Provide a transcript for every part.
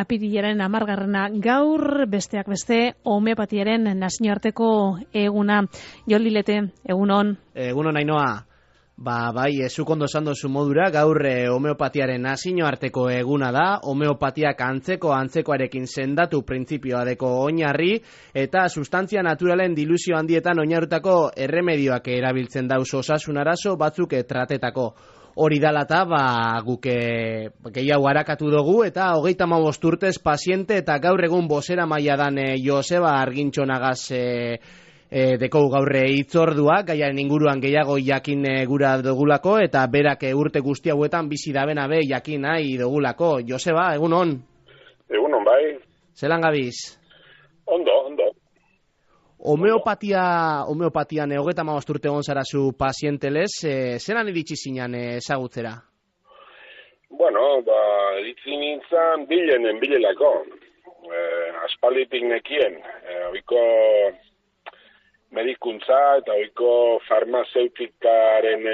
apirilaren 10. Gaur besteak beste homeopatiaren nazioarteko eguna. Jon Lilete, egunon. Egunon Ainhoa. Bai, zuk ondo esan duzu modura, gaur homeopatiaren nazioarteko eguna da, homeopatiak antzekoarekin sendatu printzipioa deko oinarri, eta sustantzia naturalen dilusio handietan oinarrutako erremedioak erabiltzen dauz osasun arazo batzuk tratetako. Hori dalata, guk gehiago harakatu dugu, eta 35 urtez paziente eta gaur egun bozera maila dan Joseba Argintxonagaz deko gaurre hitzordua, gaiaren inguruan gehiago jakin gura dugulako, eta berak urte guzti hauetan bizi dabena be jakin nahi dugulako. Joseba, egunon? Egunon, bai. Zelan gabiz? Ondo. Homeopatian 35 urte egon zara zu pazientelez, zelan iritsi zinan ezagutzera? Bueno, iritsi nintzen bilelako. Aspalditik nekien, oiko medikuntza eta oiko farmazeutikaren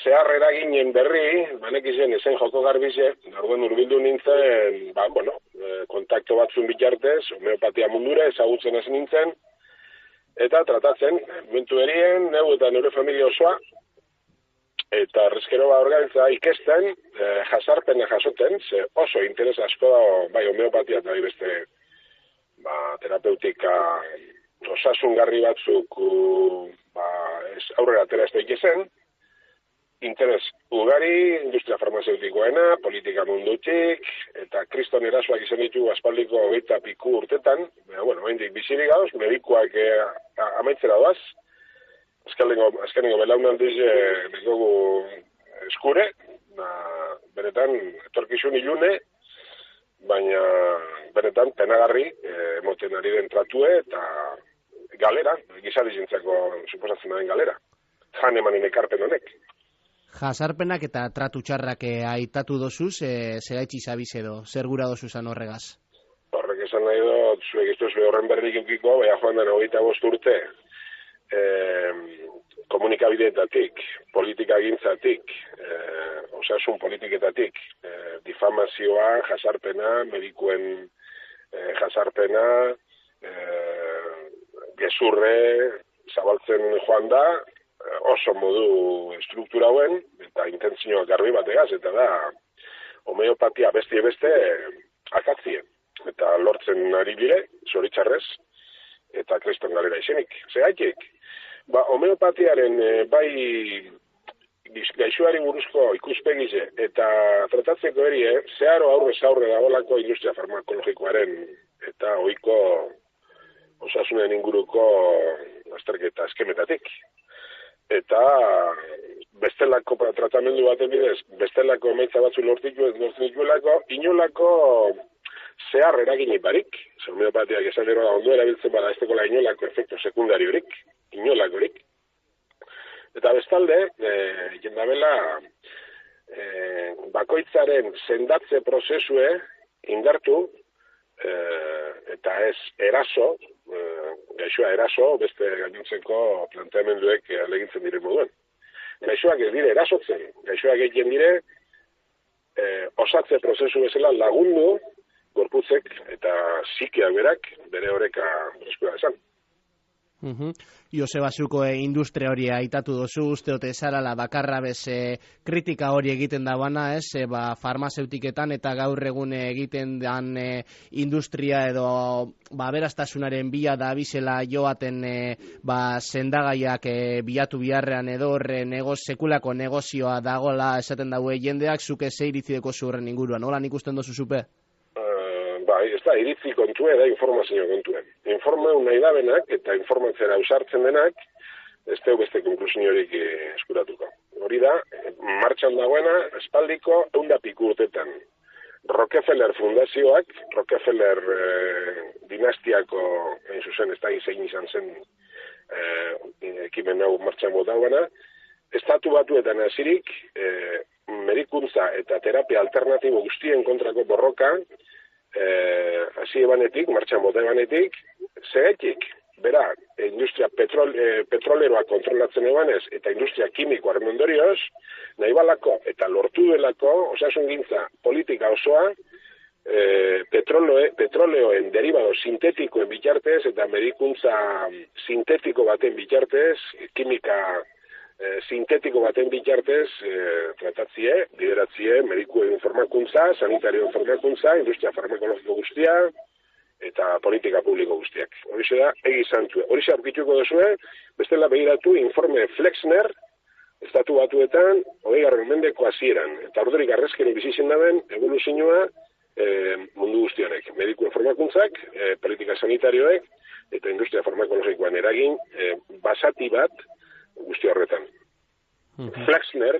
zehar eraginen berri, banekizen ezen joko garbize, orduan urbildu nintzen, kontakto batzun bitartez, homeopatia mundura ezagutzen ez nintzen, eta tratatzen, momentu berien, neu eta neure familia osoa, eta arrezkero orgaitza ikesten, jasarpena jasoten, ze oso interes asko da, bai homeopatia eta bai beste terapeutika osasungarri batzuk aurrera atera ez daik zen, interes ugari, industria farmazeutikoena, politika mundutik, eta kriston erasoak izan ditu aspaldiko 20 piku urtetan, hendik bizirik gauz, medikuak amaitzera doaz, azkenengo belaunaldiz dikogu eskure, benetan etorkizun ilune, baina benetan penagarri emoten ari den tratue eta galera, gizadizintzako suposatzen den galera. Jan emanen ekarpen honek. Jasarpenak eta tratu txarrak aitatu dozuz, zeraitzi zabiz edo, zer gura dozuzan horregaz? Horrek esan nahi dut, zuek ez duzu horren berrik eukiko, baina joan den 25 urte, komunikabideetatik, politika gintzatik, osasun politiketatik, difamazioa, jasarpena, medikuen jasarpena, gezurre, zabaltzen joan da, oso modu struktura hauen, eta intentzioa garbi bategaz, eta da, homeopatia beste akatzien, eta lortzen ari dire, zoritxarrez, eta kriston galera izenik. Zegaitik, homeopatiaren bai gaixoari buruzko ikuspegize eta tratatzeko erie, zeharo aurrez aurre dagoelako industria farmakologikoaren eta ohiko osasunen inguruko azterketa eskemetatik. Eta bestelako tratamendu baten bidez, bestelako emaitza batzu lortituelako, inolako zehar eraginik barik, homeopatiak esan ero da ondo erabiltzen bada ez tekola inolako efektu sekundariorik, inolakorik. Eta bestalde, jendabela, bakoitzaren sendatze prozesue indartu, eta ez eraso, gaixoa eraso, beste gainontzeko planteamenduek alegintzen dire moduen. Gaixoak ez dire erasotzen, gaixoak egiten dire, osatze prozesu bezala lagundu, gorputzek eta psikiak berak bere horreka bereskura esan. Joseba, zuko industria hori aitatu dozu, usteote zarala bakarra bez kritika hori egiten dabana, farmazeutiketan eta gaur egun egiten dan industria edo beraztasunaren bila da bizela joaten sendagaiak bilatu biharrean edo sekulako negozioa dagola esaten daue jendeak, zuke ze iritzideko zurren inguruan, hola nik usten dozu zupe? Ez da, iritzi kontue da informazio kontuen. Informau nahi dabenak eta informatzera ausartzen denak, ez deu beste konklusiorik eskuratuko. Hori da, martxan dagoena, espaldiko 100 piku urtetan. Rockefeller fundazioak, Rockefeller dinastiako, hain zuzen, ez da zein izan zen ekimen hau martxan bota dagoena, estatu batuetan hasirik, medikuntza eta terapia alternatibo guztien kontrako borroka, hasi ebanetik, martxan bota ebanetik, zegetik, bera, industria petroleroa kontrolatzen ebanez, eta industria kimikoaren ondorioz, nahi balako eta lortu delako osasungintza politika osoa, petroleoen derivado sintetikoen bitartez eta medikuntza sintetiko baten bitartez, kimika sintetiko baten bitartez tratatzie, bideratzie, medikuen formakuntza, sanitarioen formakuntza, industria farmakologiko guztia, eta politika publiko guztiak. Horixe da, egizantzue. Horixe aurkituko duzue, bestela begiratu informe Flexner, estatu batuetan, 20. mendeko hasieran. Eta ordurik arrezkeri bizitzen daben, evoluzioa, mundu guztianek. Medikuen formakuntzak, politika sanitarioek, eta industria farmakologikoan eragin, basati bat guzti horretan. Flexner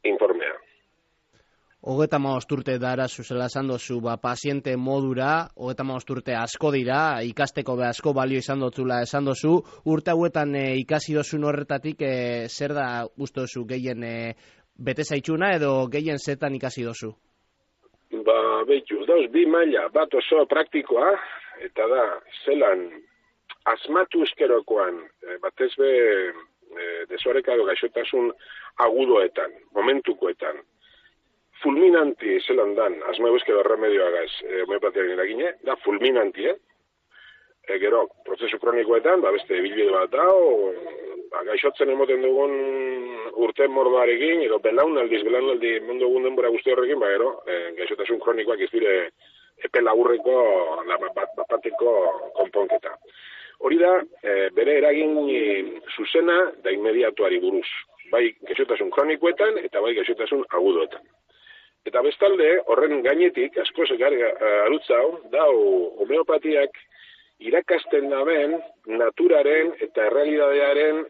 informea. 35 urte dara zuzela esan dozu, paziente modura, 35 urte asko dira, ikasteko be asko balio izan dotzula esan dozu, urte hauetan ikasi dozun horretatik, zer da uste dozu gehien bete zaitxuna edo gehien zetan ikasi dozu? Beitu, dauz bi maila, bat oso praktikoa, eta da, zelan asmatu eskerokoan, batez be desorekado gaixotasun agudoetan, momentukoetan, fulminanti zelan dan, asma euskero remedioagaz homeopatiaren eragine, da fulminanti, gero, prozesu kronikoetan, beste bilbide bat da, gaixotzen emoten dugun urte mordoarekin, edo belaunaldi mundu egun denbora guzti horrekin, gero, gaixotasun kronikoak ez dire epe laburreko, bateko konponketa. Hori da, bere eragin zuzena da inmediatuari buruz, bai gaixotasun kronikoetan eta bai gaixotasun agudoetan. Eta bestalde, horren gainetik, asko arutzau, dau homeopatiak irakasten daben naturaren eta errealidadearen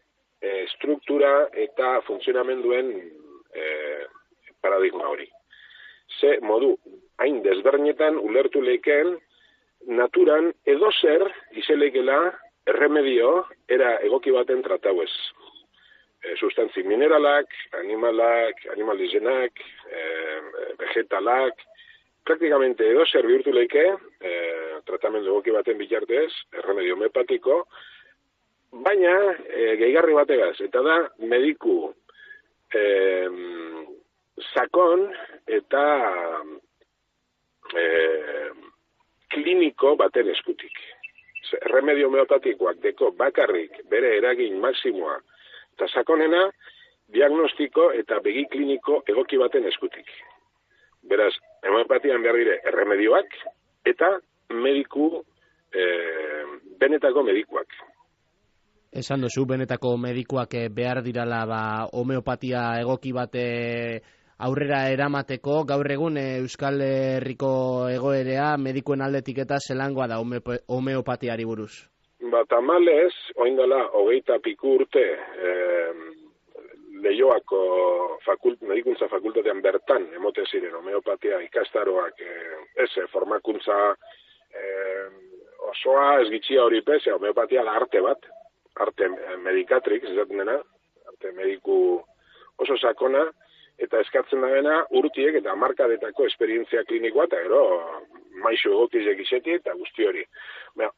struktura eta funtzionamenduen paradigma hori. Ze modu, hain desbernetan ulertu leiken, naturan edozer izelekela erremedio era egoki baten tratauez. Sustantzi mineralak, animalizenak, vegetalak, praktikamente edozer bihurtu leike, tratamendu egoki baten bitartez, erremedio homeopatiko, baina gehigarri bategaz, eta da mediku sakon eta kliniko baten eskutik. Erremedio homeopatikoak deko bakarrik bere eragin maksimoa eta sakonena diagnostiko eta begi kliniko egoki baten eskutik. Beraz, homeopatian behar dire erremedioak eta mediku, benetako medikuak. Esan dozu, benetako medikuak behar dirala homeopatia egoki bate aurrera eramateko, gaur egun Euskal Herriko egoerea medikuen aldetik eta zelangoa da homeopatiari buruz? Tamalez, oindala, 20 piku urte, Leioako medikuntza fakultatean bertan emoten ziren homeopatia ikastaroak, formakuntza osoa ez gitxia hori pese, homeopatia da arte bat, arte medikatrix, esaten dena, arte mediku oso sakona, eta eskatzen dena urtiek eta markadetako esperientzia klinikoa, eta gero maizu egokizek izetik eta guzti hori.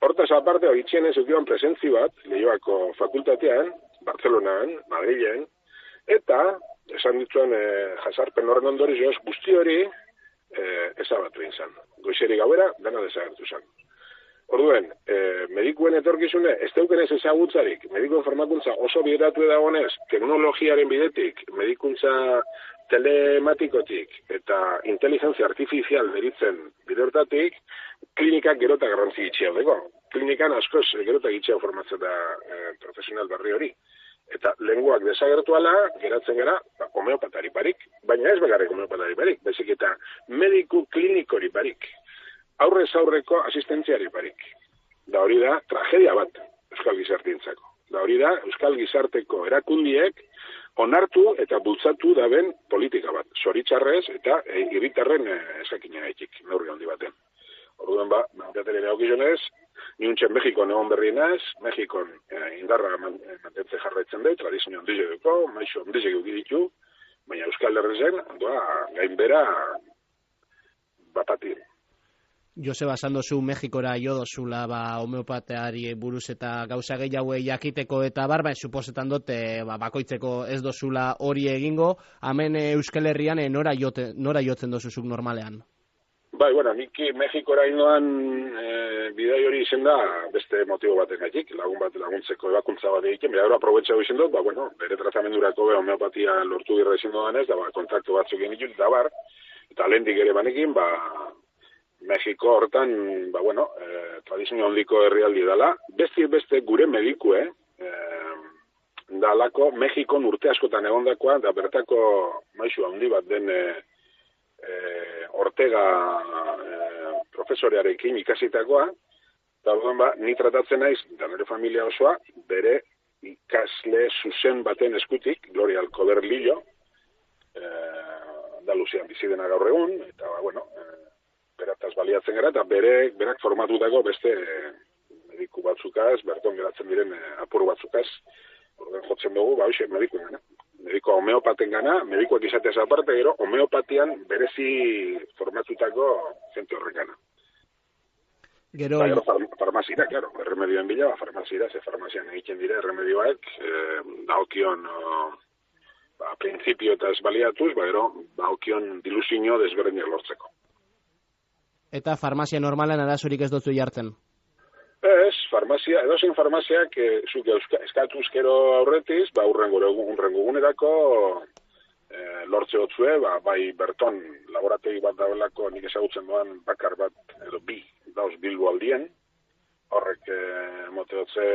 Hortaz aparte, horitzen ez eukiban presentzi bat, Leioako fakultatean, Bartzelonan, Madrilen, eta, esan dituen jasarpen horren ondorioz, guzti hori ezabatu inzan. Goizeri gauera, dena desagertu zen. Orduen, medikuen etorkizune, ez deukenez ezagutzarik, medikuen formakuntza oso bideratu dagoenez, teknologiaren bidetik, medikuntza telematikotik eta inteligentzia artifizial deritzen bidertatik, klinikak gerota garrantzi gitxia dago. Klinikan askoz gerota gitxia formatzen da profesional berri hori. Eta lenguak desagertuala, geratzen gara, homeopatari barik, baina ez bakarrik homeopatari barik, bezik eta mediku klinikori barik. Aurrez aurreko asistentziari barik. Da hori da, tragedia bat Euskal Gizartientzako. Da hori da, Euskal Gizarteko erakundiek onartu eta bultzatu daben politika bat. Zoritxarrez eta hiritarren esakina etik, neurri handi baten. Orduan mantateren egokizionez, niuntzen Mexikon egon berrienaz, Mexikon indarra mantentzen jarraitzen dut, tradizio ondizio duko, maixo ondizio ditu, baina Euskal Herrezen, gainbera bapati. Joseba, esan dozu Mexikora jo dozula homeopateari buruz eta gauza gehiago jakiteko eta baina suposetan dut bakoitzeko ez dozula hori egingo, hemen Euskal Herrian nora jotzen dozuzuk normalean? Bai, bueno, nik Mexikora indoan bidai hori izen da beste motibo baten gaitik, lagun bat laguntzeko ebakuntza bat egiten, bera hori aprobetxau izen dut, bere tratamendurako homeopatia lortu dirra izen dudanez, da kontaktu batzuk egin da bar, eta lehendik ere banekin, Mexiko hortan, tradizio handiko herrialdi dela, beste gure medikue, dalako Mexikon urte askotan egondakoa, da bertako maisu handi bat den Ortega profesorearekin ikasitakoa, eta ni tratatzen naiz, da nire familia osoa, bere ikasle zuzen baten eskutik, Gloria Alcover Lillo, Andaluzian bizidena gaur egun, eta berataz baliatzen gara, eta berak formatutako beste mediku batzukaz, berton geratzen diren apur batzukaz, orden jotzen dugu, mediku gana. Mediko homeopaten gana, medikoak izatez aparte, gero homeopatian berezi formatutako zente horrek gana. Gero farmazira, claro, erremedioen bila, farmazira, ze farmazian egiten dire erremedioak, daokion printzipio eta ez baliatuz, gero daokion diluzio desberdinak lortzeko. Eta farmazia normalen arazorik ez dutzu jartzen? Ez, edozein farmaziak zuk eskatuzkero aurretiz, urrengo gunerako lortze hotzue, bai berton laborategi bat dagoelako nik ezagutzen doan bakar bat, edo dauz Bilbo aldien, horrek mote hotze,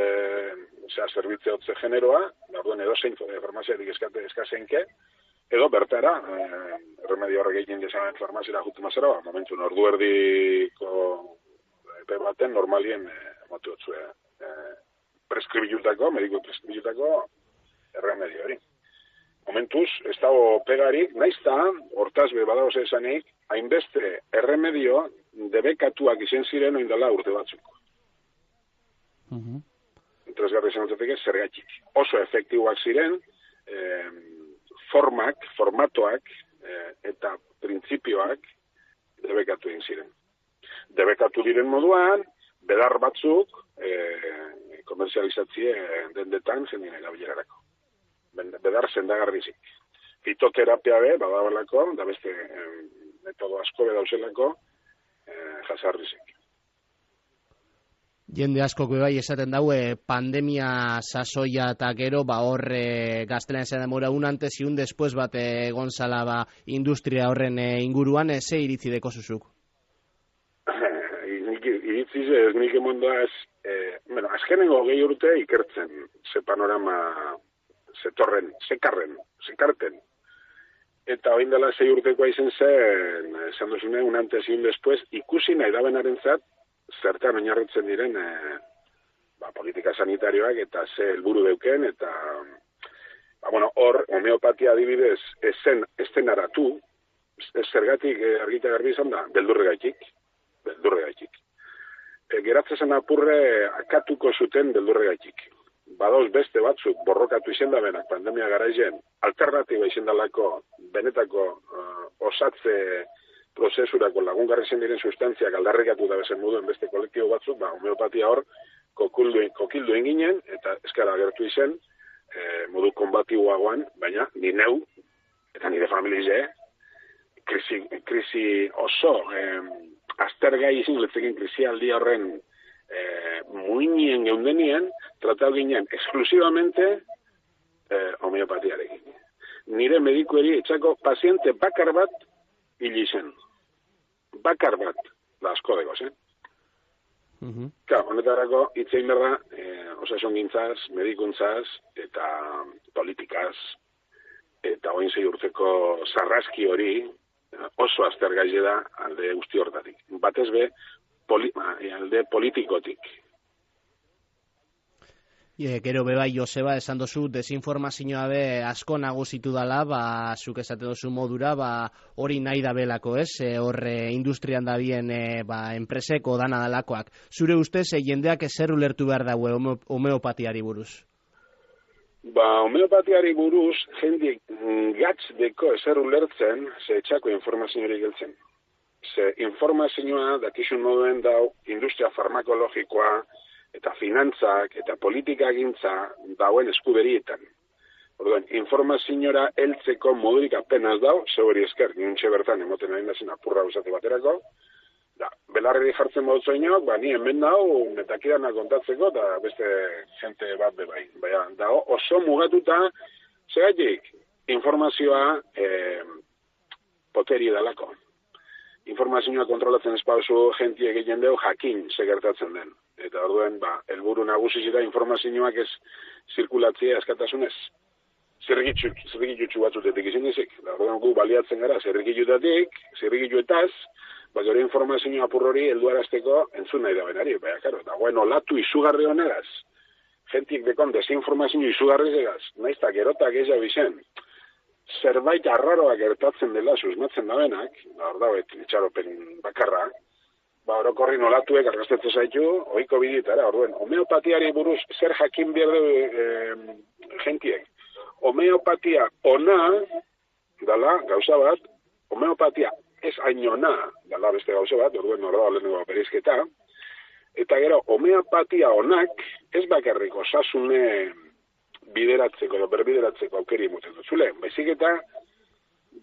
zerbitze hotze generoa, edozein farmaziatik eskazenke, edo bertara, remedio horrek egin desan farmazira jutu mazera, momentu ordu erdiko epe baten normalien motu hotzue mediko preskribitutako remedio hori. Momentuz, ez dago pegarik, naizta, hortaz badagoz esanik, hainbeste erremedio debekatuak izen ziren oindala urte batzuk. Interesgarri zenotzatik zergatik. Oso efektiboak ziren, formatoak eta printzipioak debekatu egin ziren. Debekatu diren moduan, bedar batzuk komerzializatzie dendetan zendien erabilerarako. Bedar zendagarrizik. Fitoterapia badabalako, da beste metodo asko bedauzelako jasarrizik. Jende askok bai esaten daue pandemia sasoia eta gero horre gaztelan esan demora un antes y un después bat gonzala industria horren inguruan ze iritzi deko zuzuk? Iritzi ez nik emondoaz azkenengo 20 urte ikertzen ze panorama zekarten eta hoin dela 6 urtekoa izen zen esan duzune un antes y un después ikusi nahi dabenaren zat zertan oinarritzen diren politika sanitarioak eta ze helburu deuken eta hor homeopatia adibidez estenaratu zergatik argita garbi izan da beldurregaitik geratzen apurre akatuko zuten beldurregaitik badoz beste batzuk borrokatu izen da benak pandemia garaizen alternatiba izen dalako benetako osatze prozesurako lagungarri zen diren sustantziak aldarrikatu da bezen moduen beste kolektibo batzuk, homeopatia hor kokildu enginen, eta eskara agertu izen, modu konbatiboagoan, baina ni neu, eta nire familize, krisi oso aztergai izin letzekin krisialdi horren muinien geundenien, tratatu ginen eksklusivamente homeopatiarekin. Nire medikueri etxako paziente bakar bat hili zen. Bakar bat, da asko degoz, honetarako hitzein berda, osasun gintzaz, medikuntzaz, eta politikaz, eta oin 6 urteko sarraski hori oso aztergaile da alde guzti hortatik. Batez be, alde politikotik. Gero bai, Joseba, esan dozu, desinformazioa asko nagusitu dala, zuk esate dozu modura, hori nahi da belako, ez? Horre industrian da bien enpreseko dana dalakoak. Zure ustez, jendeak ezer ulertu behar daue homeopatiari buruz? Homeopatiari buruz, jendik gatz deko ezer ulertzen, ze etxako informazioari geltzen. ze informazioa dakizun moduen dau industria farmakologikoa eta finantzak eta politikagintza dauen eskuberietan. Orduan, informaziora heltzeko modurik apenas dau, zeuri esker, nintxe bertan emoten nahi nazin apurra usate baterako, belarri jartzen bautzoinok, ni hemen dau, metakidana kontatzeko, eta beste jente bat bebai. Baina, oso mugatuta, zegatik, informazioa poteri dalako. Informazioa kontrolatzen espauzu jentie egiten deu jakin segertatzen den. Eta orduen, helburu nagusi da informazioak ez zirkulatzea eskatasunez. Zerrikitutsu batzutetik izin ezik. Orduen gu baliatzen gara zerrikituetaz, gero informazioa apurrori helduarazteko entzun nahi da benari. Baina, olatu izugarri honegaz. Jentik dekon desinformazio izugarri egaz. Naizta gerotak ez jabizen. Zerbait arraroak gertatzen dela susmatzen da benak, hor dauet itxaropen bakarra, orokorrin olatuek argaztetzen zaitu, ohiko biditara, orduen, homeopatiari buruz zer jakin behar du jentiek. Homeopatia ona, dala, gauza bat, homeopatia ez hain ona, dala beste gauza bat, orduen hor da lehenengo berizketa, eta gero, homeopatia onak ez bakarrik osasune bideratzeko edo berbideratzeko aukeri emoten dutzule. Baizik eta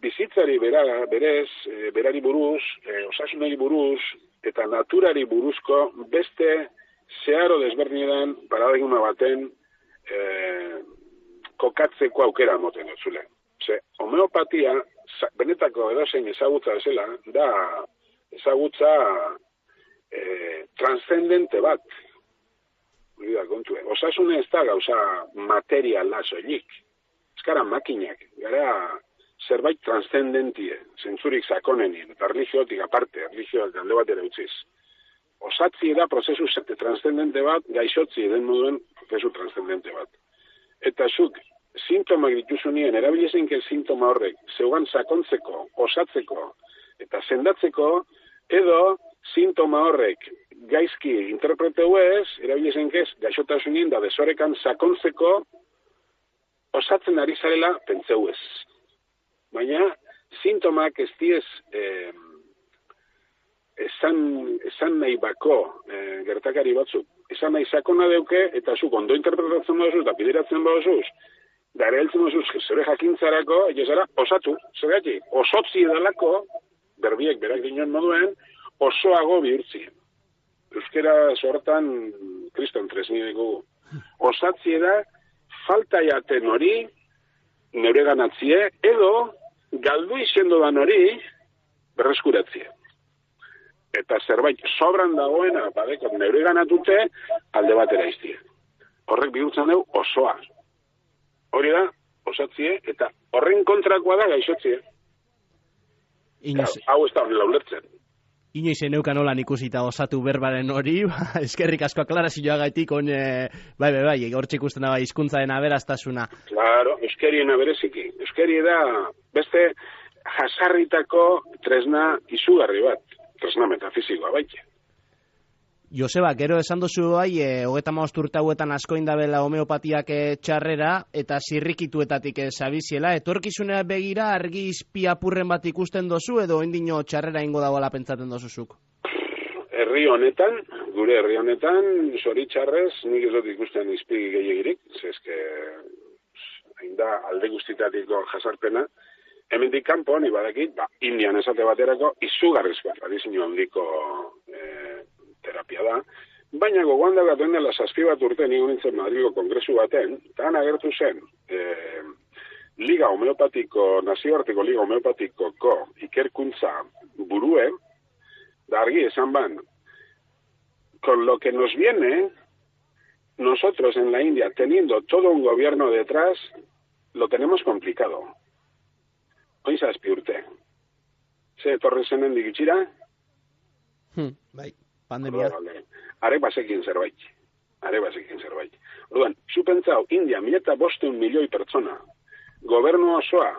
bizitzari berari buruz, osasunari buruz, eta naturari buruzko beste zeharo desberdinetan paradigma baten kokatzeko aukera emoten dutzule. Homeopatia, benetako edozein ezagutza bezala, da ezagutza transcendente bat. Osasune ez da gauza materiala soilik. Ez gara makinak, gara zerbait transcendentie, zentzurik sakonenien, eta religiotik aparte, religioak alde batera utziz. Osatzi da prozesu transcendente bat, gaixotzi den moduen prozesu transcendente bat. Eta zuk, sintomak dituzunien, erabilizenke sintoma horrek, zeugan sakontzeko, osatzeko, eta sendatzeko, edo sintoma horrek gaizki interpreteu ez, erabilizenke gaixotasunien da desorekan sakontzeko, osatzen ari zarela pentseu ez. Baina, sintomak ez diez esan nahi bako gertakari batzuk. Esan nahi sakona deuke, eta zuk ondo interpretatzen bauzuz, eta bideratzen bauzuz, da ere heltzen bauzuz, zure jakintzarako, egizara, osatu, zergatik, osotzi edalako, berbiek berak dinoen moduen, osoago bihurtzi. Euskera sortan, kriston tresni dugu. Osatzi da, falta jaten hori, neure ganatzie, edo, galdu izendo dan hori, berreskuratzie. Eta zerbait sobran dagoena, badekot neure ganatute, alde batera iztie. Horrek bihurtzen dugu osoa. Hori da, osatzie, eta horren kontrakoa da gaixotzie. Hau ez da honela ulertzen. Inoiz eneukan holan ikusita osatu berbaren hori, eskerrik asko aklarazioagaitik, bai, hortxe ikusten da hizkuntzaren aberastasuna. Claro, euskerien abereziki. Euskeri da beste jasarritako tresna izugarri bat, tresna metafizikoa baita. Joseba, gero esan duzu bai, 35 urte hauetan asko indabela homeopatiak txarrera eta zirrikituetatik zabiziela. Etorkizunera begira argi izpi apurren bat ikusten dozu edo indino txarrera ingo dagoela pentsatzen dozuzuk? Gure herri honetan, zoritxarrez, nik ez dut ikusten izpi gehiagirik, zezke da alde guztitatiko jasarpena. Hemendik kanpo, ni badakit, Indian esate baterako, izugarrizko tradizio handiko terapia da, baina gogoan dagatuen dela 7 urte nigo nintzen Madrilgo kongresu baten, eta han agertu zen Liga Homeopatiko, nazioarteko Liga Homeopatikoko ikerkuntza burue, da argi esan ban, con lo que nos viene, nosotros en la India, teniendo todo un gobierno detrás, lo tenemos complicado. Oin 7 urte. Ze etorri zenen digitxira? Bai. Pandemia. Are basekin zerbait. Orduan, zu pentsau, India, 1.500 milioi pertsona, gobernu osoa,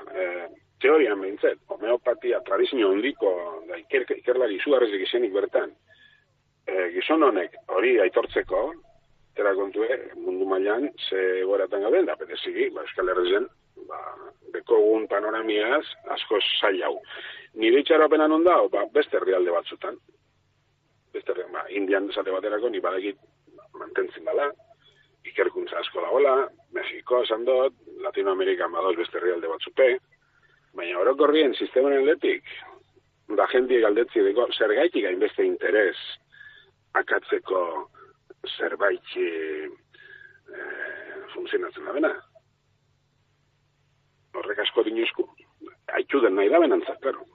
teorian behintzet, homeopatia tradizio handiko, ikerlari izugarrezik izenik bertan, gizon honek hori aitortzeko, tera kontue, mundu mailan, ze goratan gaben, da, peteziki, Euskal Herrizen, dekogun panoramiaz asko zail hau. Nire itxaropena non da, beste herrialde batzutan. Indian esate baterako, ni badakit mantentzen dela, ikerkuntza asko dagoela, Mexiko esan dut, Latinoamerika madoz beste herrialde batzupe, baina orokorrien sistemen letik, da jendia galdetzi deko, zergaitik hainbeste interes akatzeko zerbait funtzionatzen da bena. Horrek asko dinuzku. Haitu den nahi da benantzat, claro.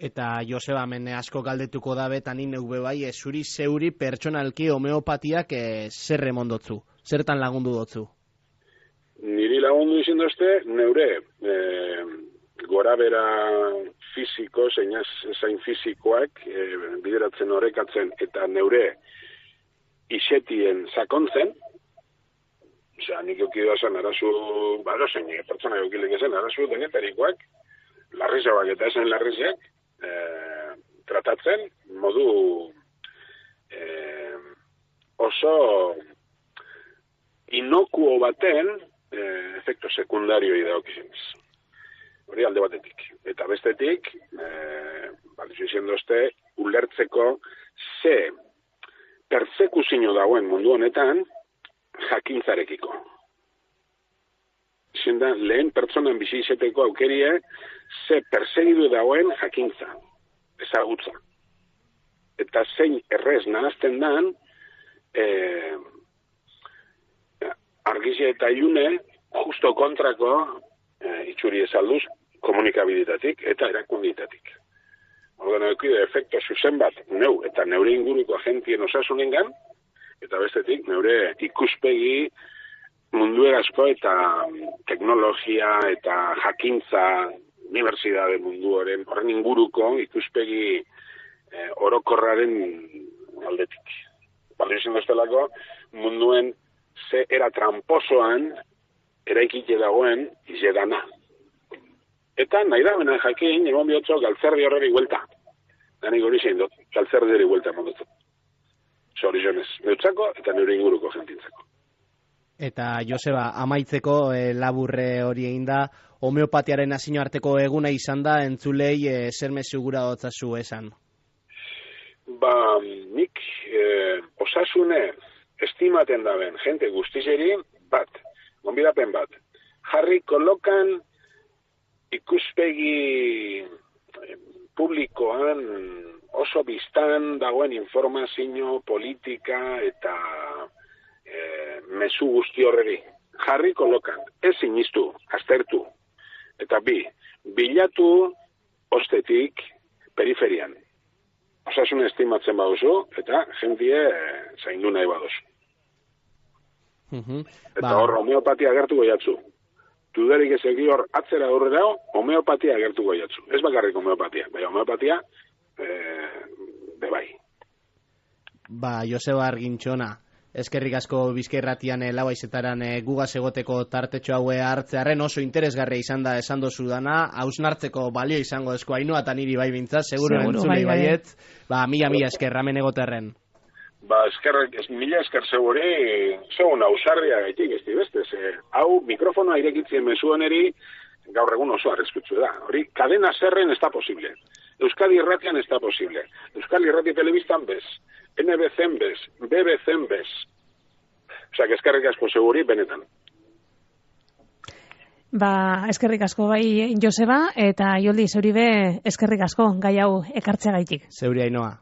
Eta Joseba, hemen asko galdetuko dabe, eta ni neube bai, zuri zeuri pertsonalki homeopatiak zer remondotzu? Zertan lagundu dotzu? Niri lagundu izin dozte, neure gorabera fiziko, zein fizikoak bideratzen horrekatzen eta neure isetien sakontzen, osea, nik eukidu zen arazu, zein pertsona eukilik ezen arazu denetarikoak, larrizabak eta esen larrizak, tratatzen modu oso inokuo baten efekto sekundario daukizeniz. Hori alde batetik. Eta bestetik, balizu izien dozte, ulertzeko ze persekuzio dagoen mundu honetan jakintzarekiko. Izien da, lehen pertsonan bizi izeteko aukerie ze persegidu dagoen jakintza, ezagutza. Eta zein errez nahazten dan, argizia eta ilune, justo kontrako itxuri ezalduz komunikabilitatik eta erakunditatik. Ordan eukide efekto zuzen bat neu eta neure inguruko agentien osasunengan, eta bestetik neure ikuspegi munduerazko eta teknologia eta jakintza unibertsitate mundu horren inguruko ikuspegi orokorraren aldetik. Balio izan doztelako munduen ze era tramposoan eraikite dagoen izedana. Eta nahi da bena jakin, egon bihotzo galtzerdi horreri huelta. Danik hori zein dut, galtzerdi hori huelta emandotu. Zorizionez, neutzako eta neure inguruko jentintzako. Eta Joseba, amaitzeko laburre hori egin da, homeopatiaren nazio arteko eguna izan da, entzulei zer mezu gura dotzazu esan? Nik osasune estimaten daben jente guztizeri bat, gonbidapen bat, jarri kolokan ikuspegi publikoan oso biztan dagoen informazio, politika eta mezu guzti horreri. Jarri kolokan, ez sinistu, aztertu. Eta bilatu ostetik periferian. Osasun estimatzen baduzu, eta jentie zaindu nahi baduzu. Eta hor, homeopatia agertuko jatzu. Dudarik ez egi hor atzera aurrera, homeopatia agertuko jatzu. Ez bakarrik homeopatia, bai homeopatia, bai. Joseba Argintxona, eskerrik asko Bizkairratian lauaizetaran gugaz egoteko tartetxo haue hartzearen oso interesgarria izan da esan dozu dana, hausnartzeko balio izango esko Ainhoa eta niri bai bintzat, seguro entzulei baiet, mila esker ramen egoterren. Mila esker zegoen ausarria gaitik, ez dibestez. Hau mikrofonoa irekitzien mezueneri gaur egun oso arriskutsu da. Hori, kadena zerren ez da posible. Euskadi Irratian ez da posible. Euskadi Irrati Telebistan bez. NBC-en bez. BBC-en bez. Osa, eskerrik asko seguri, benetan. Eskerrik asko bai Joseba, eta Joldi, zeuri be eskerrik asko gai hau ekartzea gaitik. Zeuri Ainhoa.